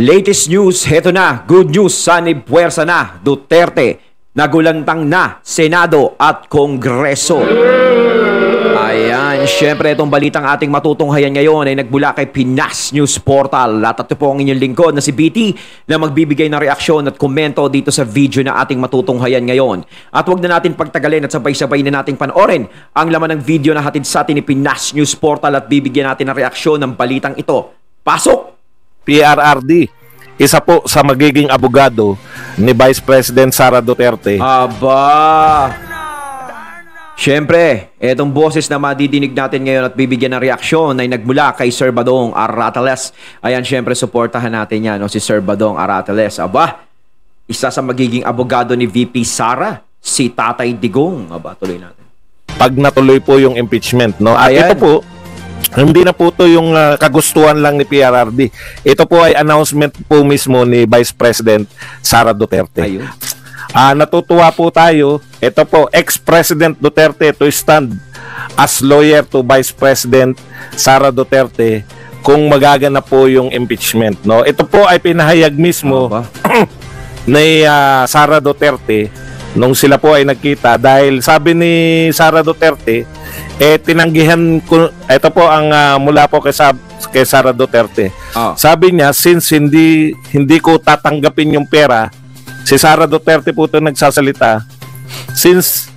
Latest news, heto na. Good news, sanib puwersa na. Duterte, nagulantang na Senado at Kongreso. Ayan, syempre itong balitang ating matutunghayan ngayon ay nagbula kay Pinas News Portal. At ito po ang inyong lingkod na si BT na magbibigay ng reaksyon at komento dito sa video na ating matutunghayan ngayon. At huwag na natin pagtagalin at sabay-sabay na nating panoorin ang laman ng video na hatid sa atin ni Pinas News Portal at bibigyan natin ng reaksyon ng balitang ito. Pasok! PRRD, isa po sa magiging abogado ni Vice President Sara Duterte. Aba! Siyempre, etong boses na madidinig natin ngayon at bibigyan ng reaksyon ay nagmula kay Sir Badong Arateles. Ayan, siyempre, suportahan natin yan, no? Si Sir Badong Arateles. Aba, isa sa magiging abogado ni VP Sara, si Tatay Digong. Aba, tuloy natin. Pag natuloy po yung impeachment, no? At Ayan. ito po, hindi na po ito yung kagustuhan lang ni PRRD. Ito po ay announcement po mismo ni Vice President Sara Duterte. Ayun. Natutuwa po tayo. Ito po, ex-President Duterte to stand as lawyer to Vice President Sara Duterte kung magaganap po yung impeachment. No? Ito po ay pinahayag mismo ni Sara Duterte nung sila po ay nagkita dahil sabi ni Sara Duterte, tinanggihan ko, ito po ang mula po kay Sara Duterte. Sabi niya, since hindi ko tatanggapin yung pera, si Sara Duterte po ito nagsasalita, since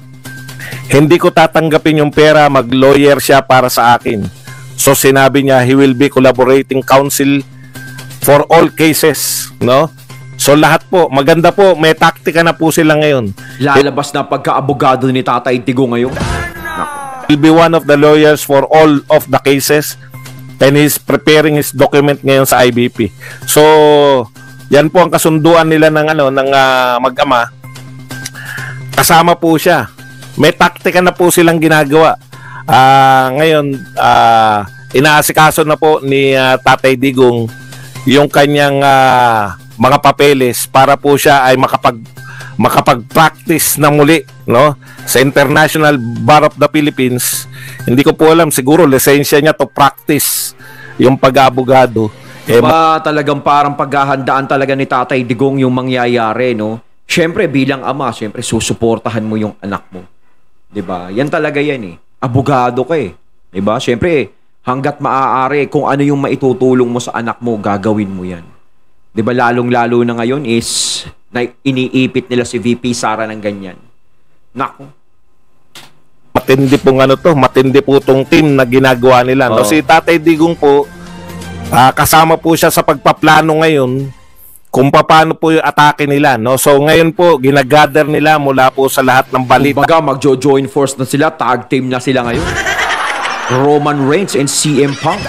hindi ko tatanggapin yung pera, mag-lawyer siya para sa akin. So sinabi niya, he will be collaborating counsel for all cases, no? So lahat po, maganda po, may taktika na po sila ngayon. Lalabas na pagka-abogado ni Tatay Digong ngayon. Will be one of the lawyers for all of the cases and he's preparing his document ngayon sa IBP. So yan po ang kasunduan nila ng mag-ama. Kasama po siya. May taktika na po silang ginagawa. Ngayon inaasikaso na po ni Tatay Digong yung kanyang mga papeles para po siya ay makapag-practice na muli, no, sa International Bar of the Philippines. Hindi ko po alam, siguro lisensya niya to practice yung pag-aabogado. Talagang parang paghahandaan talaga ni Tatay Digong yung mangyayari, no? Siyempre, bilang ama, siyempre, susuportahan mo yung anak mo. 'Di ba? Yan talaga yan, eh. Abogado ka, eh. 'Di ba? Siyempre, hanggat maaari, kung ano yung maitutulong mo sa anak mo, gagawin mo yan. 'Di ba? Lalong-lalo na ngayon is na iniipit nila si VP Sara ng ganyan. Nako. Matindi pong matindi po tong team na ginagawa nila. No? Si Tatay Digong po, kasama po siya sa pagpaplano ngayon kung paano po yung atake nila. No? So ngayon po, ginagather nila mula po sa lahat ng balita. Kumbaga, magjo-join force na sila, tag team na sila ngayon. Roman Reigns and CM Punk.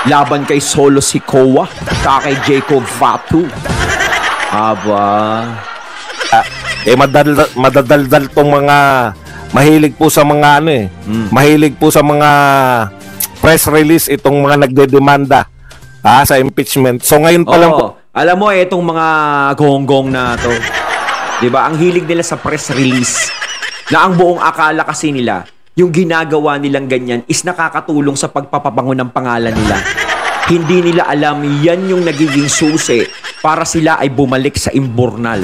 Laban kay Solo Sikoa, kay Jacob Fatu. Aba. Madadaldal tong mga mahilig po sa mga mahilig po sa mga press release itong mga nagdedemanda sa impeachment. So ngayon pa lang po. Alam mo itong mga gonggong na to. 'Di ba? Ang hilig nila sa press release. Na ang buong akala kasi nila, yung ginagawa nilang ganyan is nakakatulong sa pagpapabango ng pangalan nila. Hindi nila alam yan yung nagiging susi para sila ay bumalik sa imburnal.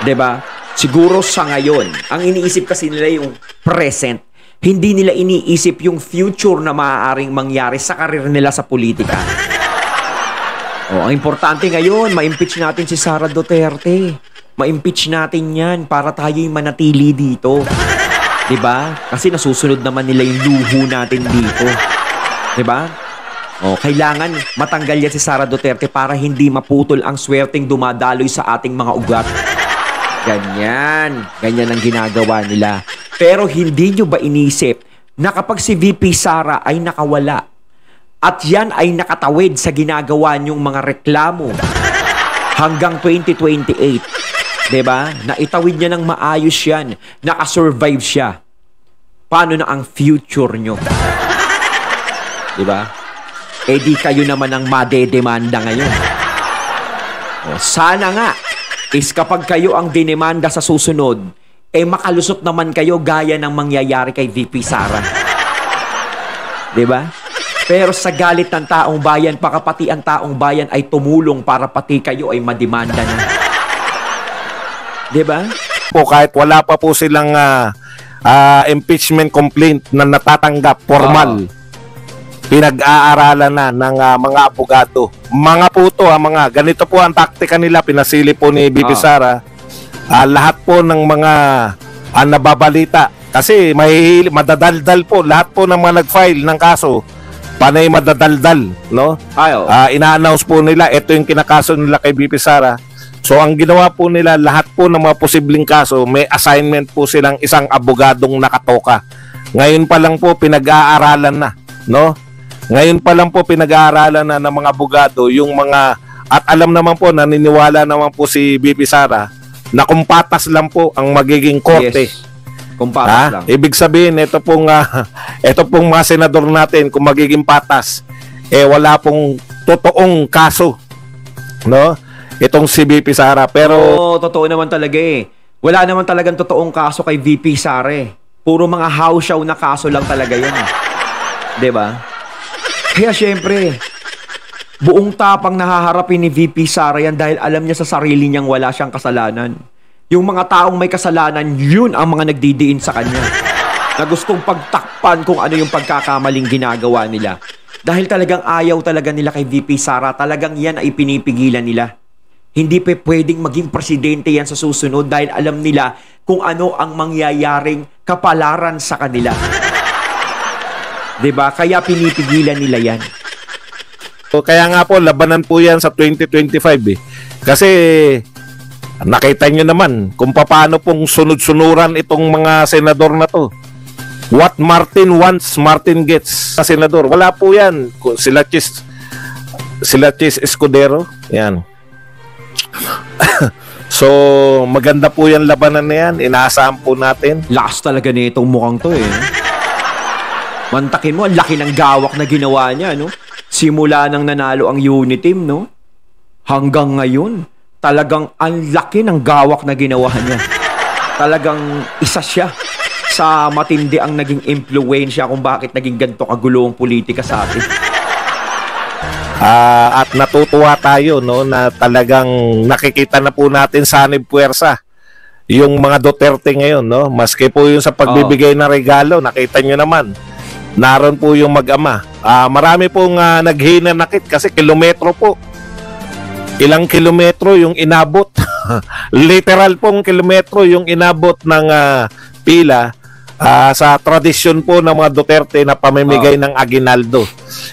'Di ba? Siguro sa ngayon, ang iniisip kasi nila yung present. Hindi nila iniisip yung future na maaaring mangyari sa karir nila sa politika. Ang importante ngayon, ma-impeach natin si Sara Duterte. Ma-impeach natin yan para tayo'y manatili dito. 'Di ba? Kasi nasusunod naman nila yung luho natin dito. 'Di ba? Kailangan matanggal yan si Sara Duterte para hindi maputol ang swerteng dumadaloy sa ating mga ugat. Ganyan ang ginagawa nila. Pero hindi nyo ba inisip na kapag si VP Sara ay nakawala at yan ay nakatawid sa ginagawa nyong mga reklamo hanggang 2028, 'di ba? Naitawid niya ng maayos yan, nakasurvive siya. Paano na ang future nyo? 'Di ba? Di kayo naman ang madedemanda ngayon. Sana nga is kapag kayo ang dinemanda sa susunod, makalusot naman kayo gaya ng mangyayari kay VP Sara. 'Di ba? Pero sa galit ng taong bayan, baka pati ang taong bayan ay tumulong para pati kayo ay mademanda na. Diba? Po, kahit wala pa po silang impeachment complaint na natatanggap formal, pinag-aaralan na ng mga abogado. Mga po to, mga ganito po ang taktika nila, pinasili po ni BP Sara. Lahat po ng mga nababalita, kasi may madadaldal po, lahat po ng mga nag-file ng kaso, panay madadaldal, no? Ina-announce po nila, ito yung kinakaso nila kay BP Sara. So ang ginawa po nila, lahat po ng mga posibleng kaso, may assignment po silang isang abogadong nakatoka. Ngayon pa lang po pinag-aaralan na, no? Ngayon pa lang po pinag-aaralan na ng mga abogado yung mga, at alam naman po, naniniwala naman po si BP Sara na kung patas lang po ang magiging korte. Yes. Kung patas lang. Ibig sabihin, ito pong mga senador natin, kung magiging patas, wala pong totoong kaso, no? Itong si VP Sara. Pero totoo naman talaga eh. Wala naman talagang totoong kaso kay VP Sara eh. Puro mga house show na kaso lang talaga yun. 'Di ba? Kaya syempre, buong tapang nahaharapin ni VP Sara yan dahil alam niya sa sarili niyang wala siyang kasalanan. Yung mga taong may kasalanan, yun ang mga nagdidiin sa kanya. Na gustong pagtakpan kung ano yung pagkakamaling ginagawa nila. Dahil talagang ayaw talaga nila kay VP Sara, talagang yan ay pinipigilan nila. Hindi pa pwedeng maging presidente yan sa susunod dahil alam nila kung ano ang mangyayaring kapalaran sa kanila. 'Di ba? Kaya pinipigilan nila yan. So, kaya nga po, labanan po yan sa 2025 eh. Kasi nakita nyo naman kung paano pong sunod-sunuran itong mga senador na to. What Martin wants, Martin gets. Sa senador, wala po yan. Sila Chis Escudero, yan. So, maganda po yan labanan na yan. Inaasahan po natin. Lakas talaga nitong mukhang to eh. Mantakin mo, ang laki ng gawak na ginawa niya, no? Simula nang nanalo ang Uniteam, no? Hanggang ngayon, talagang ang laki ng gawak na ginawa niya. Talagang isa siya sa matindi ang naging impluwensya kung bakit naging ganito kagulo ang politika sa atin. At natutuwa tayo, no, na talagang nakikita na po natin sanib puwersa yung mga Duterte ngayon, no? Maski po yung sa pagbibigay ng regalo, nakita nyo naman. Naroon po yung mag-ama. Marami pong naghinanakit kasi kilometro po. Ilang kilometro yung inabot. Literal pong kilometro yung inabot ng pila sa tradisyon po ng mga Duterte na pamimigay ng aguinaldo.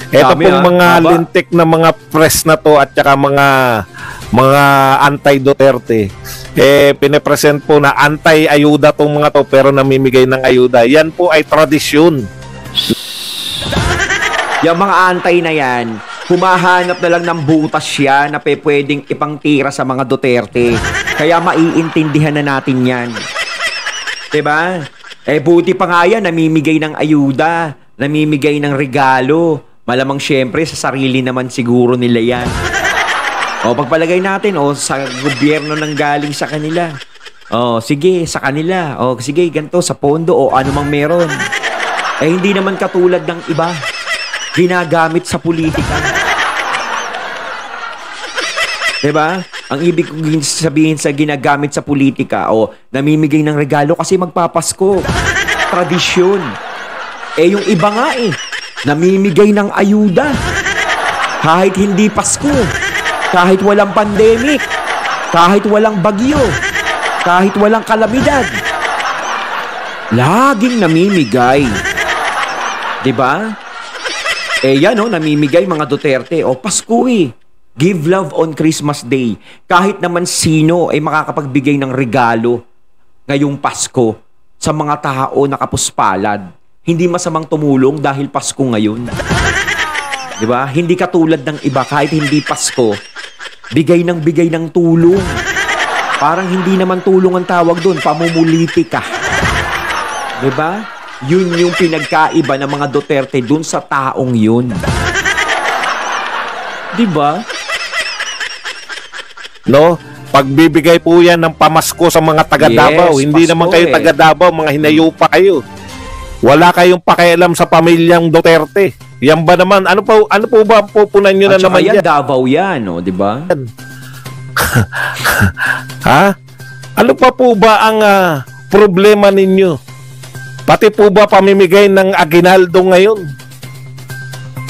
Ito pong mga lintik na mga press na to at saka mga anti-Duterte, pinipresent po na anti-ayuda tong mga to pero namimigay ng ayuda. Yan po ay tradisyon. Yung mga antay na yan, humahanap na lang ng butas siya na pwedeng ipangtira sa mga Duterte. Kaya maiintindihan na natin yan. Diba? Buti pa nga yan, namimigay ng ayuda, namimigay ng regalo. Malamang syempre, sa sarili naman siguro nila yan. Pagpalagay natin, sa gobyerno nang galing sa kanila. Sige, sa kanila. Sige, ganito, sa pondo, anumang meron. Hindi naman katulad ng iba. Ginagamit sa politika. Diba? Ang ibig kong sabihin sa ginagamit sa politika, namimigay ng regalo kasi magpapasko. Tradisyon. Yung iba nga namimigay ng ayuda. Kahit hindi Pasko. Kahit walang pandemic. Kahit walang bagyo. Kahit walang kalamidad. Laging namimigay. Diba? Yan namimigay mga Duterte. Pasko Give love on Christmas Day. Kahit naman sino ay makakapagbigay ng regalo ngayong Pasko sa mga tao na kapuspalad. Hindi masamang tumulong dahil Pasko ngayon. Diba? Hindi katulad ng iba, kahit hindi Pasko, bigay ng tulong. Parang hindi naman tulong ang tawag doon, pamumulitika. Diba? Yun yung pinagkaiba ng mga Duterte doon sa taong yun. Diba? No? Pagbibigay po yan ng pamasko sa mga taga-Davao. Hindi Pasko, naman kayo taga-Davao, mga hinayupa kayo. Wala kayong pakialam sa pamilyang Duterte. Yan ba naman? Ano po ba ang pupunan nyo na At saka naman yan, yan? Davao yan, no? Di ba? Ha? Ano pa po ba ang problema ninyo? Pati po ba pamimigay ng aginaldo ngayon?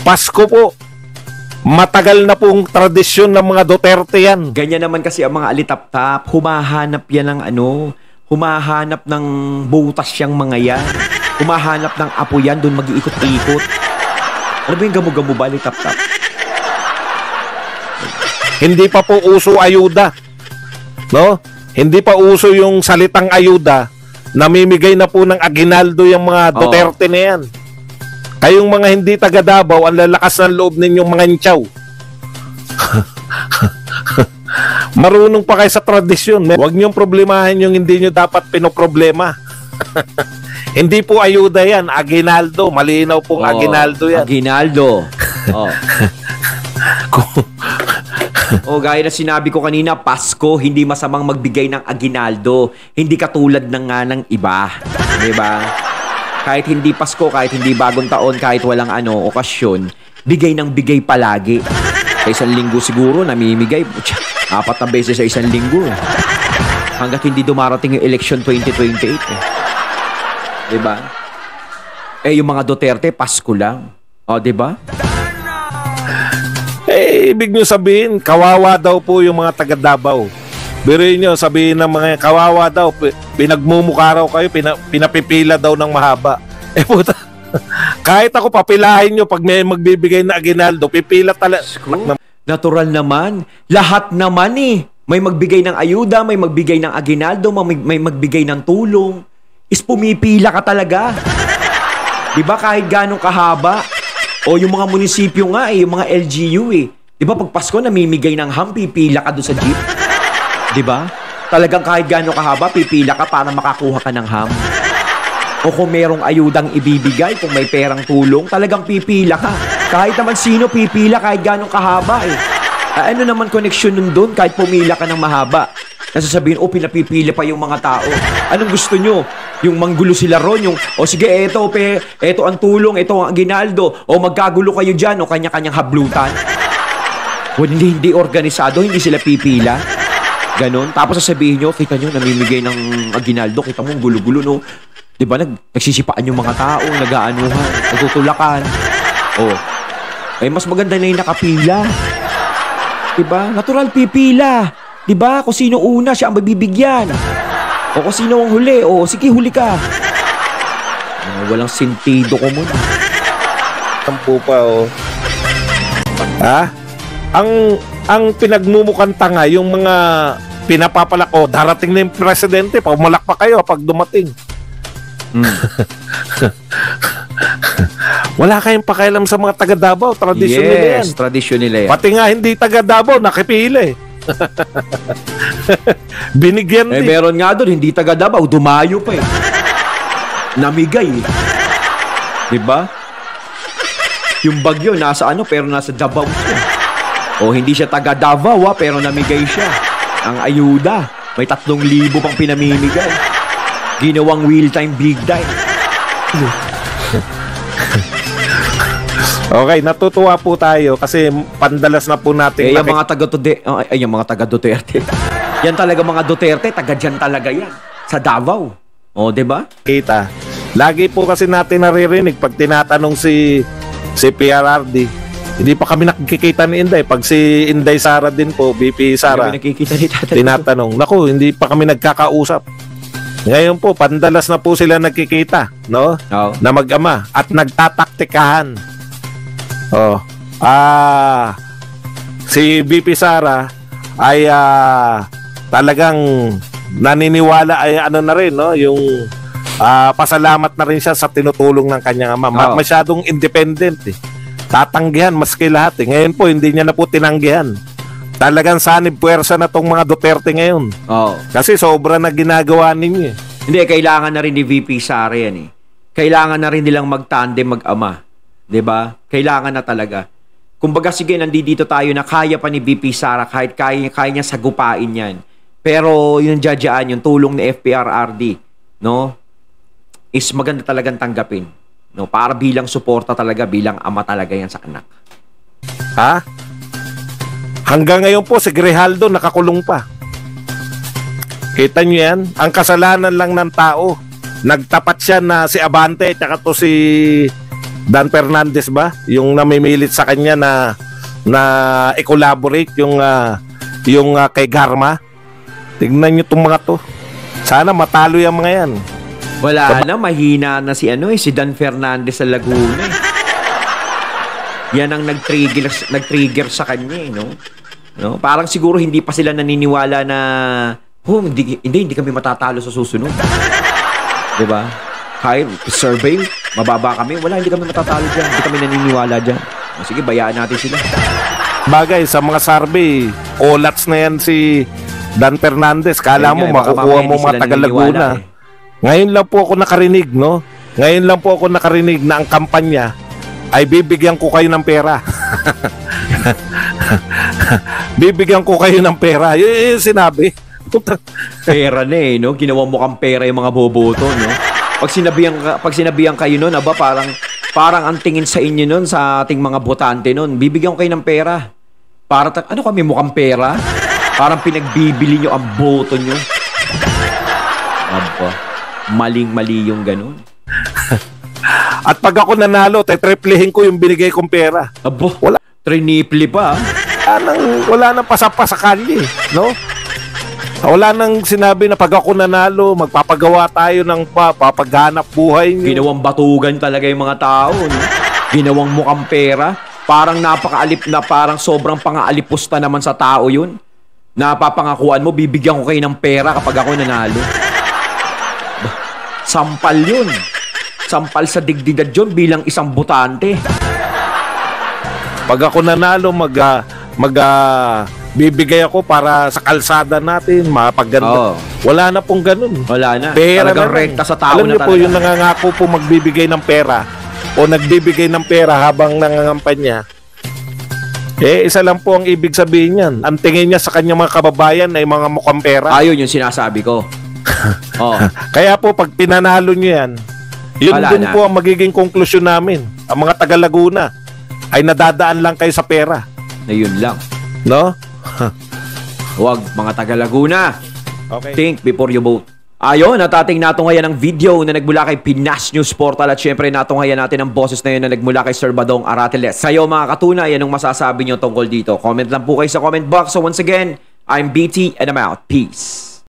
Pasko po. Matagal na pong tradisyon ng mga Duterte yan. Ganyan naman kasi ang mga alitap-tap, humahanap yan ng humahanap ng butas yang mga yan. Humahanap ng apo yan, doon mag-iikot-ikot. Ano ba yung gamo-gamo ba, alitap-tap? Hindi pa po uso ayuda. No? Hindi pa uso yung salitang ayuda. Namimigay na po ng aginaldo yung mga Duterte na yan. Kayong mga hindi taga Davao, ang lalakas ng loob ninyong mga intsaw. Marunong pa kayo sa tradisyon. Huwag niyong problemahin yung hindi niyo dapat pinoproblema. Hindi po ayuda yan, aginaldo. Malinaw pong aginaldo yan. Aginaldo. Gaya na sinabi ko kanina, Pasko, hindi masamang magbigay ng aginaldo. Hindi katulad ng nga ng iba. Diba? Kahit hindi Pasko, kahit hindi bagong taon, kahit walang okasyon, bigay ng bigay palagi. Sa isang linggo siguro, namimigay. 4 na beses sa isang linggo. Hanggat hindi dumarating yung election 2028. Diba? Yung mga Duterte, Pasko lang. Diba? Ibig nyo sabihin, kawawa daw po yung mga taga Davao. Biruin nyo, sabihin ng mga kawawa daw, pinagmumukha raw kayo, pinapipila daw ng mahaba. Puta, kahit ako papilahin nyo pag may magbibigay na aginaldo, pipila talaga. Natural naman. Lahat naman may magbigay ng ayuda, may magbigay ng aginaldo, may magbigay ng tulong. Is pumipila ka talaga. Diba kahit ganong kahaba? O yung mga munisipyo nga yung mga LGU Diba pag Pasko namimigay ng ham, pipila ka doon sa jeep? Diba? Talagang kahit gano'ng kahaba, pipila ka para makakuha ka ng ham. O kung merong ayudang ibibigay, kung may perang tulong, talagang pipila ka. Kahit naman sino pipila kahit gano'ng kahaba Ano naman connection nun doon kahit pumila ka ng mahaba? Nasasabihin, pinapipila pa yung mga tao. Anong gusto nyo? Yung manggulo sila ron, sige, eto ang tulong, eto ang aginaldo, o magkagulo kayo dyan, o kanya-kanyang hablutan. Hindi organisado, hindi sila pipila. Ganon. Tapos sasabihin nyo, kita nyo, namimigay ng aginaldo, kita mo, gulo-gulo, no? Diba, nagsisipaan yung mga tao, nag-aanuhan, nagtutulakan. Mas maganda na yung nakapila. Diba? Natural pipila. Diba? Kung sino una, siya ang mabibigyan. O kung sino ang huli, sige, huli ka. Walang sentido ko muna. Tampo pa, Ha? Ang pinagmumukhang tanga, yung mga pinapapalak, darating na yung presidente, pumalak pa kayo pag dumating. Wala kayong pakialam sa mga taga Davao, tradisyon nila yan. Yes, tradisyon nila yan. Pati nga hindi taga Davao, nakipila Binigyan din. Meron nga doon, hindi taga Davao, dumayo pa Namigay Diba? Yung bagyo, nasa pero nasa Davao siya. Hindi siya taga Davao, pero namigay siya. Ang ayuda, may 3,000 pang pinamimigay. Ginawang wheel time, big time. Okay, natutuwa po tayo kasi pandalas na po natin. Yung mga taga Duterte. Yan talaga mga Duterte, taga dyan talaga yan. Sa Davao. Diba? Kita. Lagi po kasi natin naririnig pag tinatanong si PRRD. Hindi pa kami nakikita ni Inday. Pag si Inday Sara din po, BP Sara, hindi kami nakikita ni Tatay. Tinatanong. Naku, hindi pa kami nagkakausap. Ngayon po, pandalas na po sila nagkikita, no? Na mag-ama at nagtataktikahan. Si BP Sara ay talagang naniniwala ay na rin, no? Yung pasalamat na rin siya sa tinutulong ng kanyang ama. Masyadong independent Tatanggihan maski lahat Ngayon po, hindi niya na po tinanggihan. Talagang sanib puwersa na tong mga Duterte ngayon. Kasi sobra na ginagawa ninyo. Hindi, kailangan na rin ni VP Sara yan Kailangan na rin nilang mag-tandem, mag-ama. 'Di ba? Kailangan na talaga. Kumbaga, sige, nandito tayo na kaya pa ni VP Sara kahit kaya niya sagupain yan. Pero yung yung tulong ni FPRRD, no? Is maganda talagang tanggapin. No, para bilang suporta talaga, bilang ama talaga yan sa anak. Ha? Hanggang ngayon po si Grijaldo nakakulong pa. Kita nyo yan? Ang kasalanan lang ng tao. Nagtapat siya na si Abante tsaka to si Dan Fernandez ba? Yung namimilit sa kanya na i-collaborate yung kay Garma. Tignan nyo itong mga to. Sana matalo yung mga yan. Wala na, mahina na si si Dan Fernandez sa Laguna. Yan ang nag-trigger sa kanya, no? Parang siguro hindi pa sila naniniwala na hindi kami matatalo sa susunod. 'Di ba? Kahit survey, mababa kami, hindi kami matatalo diyan. Hindi kami naniniwala diyan. Sige, bayaan natin sila. Bagay sa mga survey, olats na yan si Dan Fernandez. Kala mo makukuha mo mga taga Laguna. Ngayon lang po ako nakarinig, no? Ngayon lang po ako nakarinig na ang kampanya ay bibigyan ko kayo ng pera. Bibigyan ko kayo ng pera. Yung sinabi. Pera na no? Ginawa mo kang pera yung mga boboto, no? Pag sinabihan kayo nun, parang ang tingin sa inyo nun, sa ating mga botante nun, bibigyan ko kayo ng pera. Ano kami, mukhang pera? Parang pinagbibili nyo ang boto nyo. Aba, maling-mali yung ganun. At pag ako nanalo, tetriplehin ko yung binigay kong pera. Aba, wala. Triniple pa. Wala nang pasapasakali, no? Wala nang sinabi na pag ako nanalo, magpapagawa tayo ng papaghanap buhay nyo. Ginawang batugan talaga yung mga tao, no? Ginawang mukhang pera. Parang parang sobrang pang-aalipusta naman sa tao yun. Napapangakuan mo, bibigyan ko kayo ng pera kapag ako nanalo. Sampal yun. Sampal sa digdidad yun bilang isang botante. Pag ako nanalo, bibigay ako para sa kalsada natin, mapaganda. Wala na pong ganun. Wala na. Pera talagang na rekta sa tao alam na niyo po, yung nangangako po magbibigay ng pera o nagbibigay ng pera habang nangangampanya, isa lang po ang ibig sabihin yan. Ang tingin niya sa kanyang mga kababayan ay mga mukhang pera. Ayun yung sinasabi ko. Kaya po, pag pinanalo niyo yan, yun dun po ang magiging konklusyon namin. Ang mga taga Laguna ay nadadaan lang kayo sa pera. Na yun lang. No? Huwag, mga taga Laguna. Okay. Think before you vote. Ayun, natating natunghayan ng video na nagmula kay Pinas News Portal at syempre natunghayan natin ang boses na yun na nagmula kay Sir Badong Aratiles. Kayo mga katunay, anong masasabi nyo tungkol dito? Comment lang po kayo sa comment box. So once again, I'm BT and I'm out. Peace.